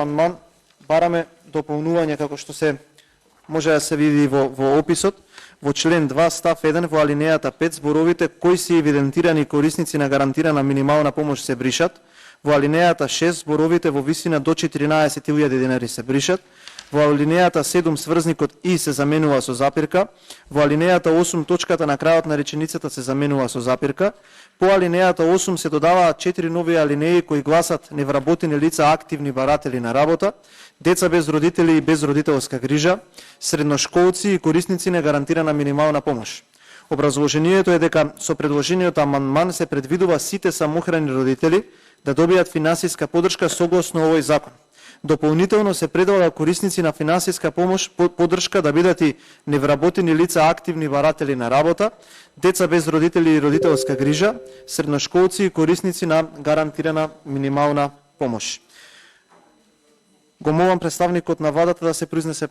амандман бараме дополнување како што се може да се види во описот. Во член 2 став 1 во алинејата 5 зборовите кои се евидентирани корисници на гарантирана минимална помош се бришат. Во алинејата 6 зборовите во висина до 14.000 денари се бришат. Во алинејата 7 сврзникот и се заменува со запирка. Во алинејата 8 точката на крајот на реченицата се заменува со запирка. По алинејата 8 се додаваат 4 нови алинеи кои гласат: невработени лица активни баратели на работа, деца без родители и без родителска грижа, средношколци и корисници на гарантирана минимална помош. Образложението е дека со предложениот амандман се предвидува сите самохрани родители да добијат финансиска поддршка согласно овој закон. Дополнително се предлага корисници на финансиска помош поддршка да бидат и невработени лица активни баратели на работа, деца без родители и родителска грижа, средношколци и корисници на гарантирана минимална помош. Го молам представникот на владата да се произнесе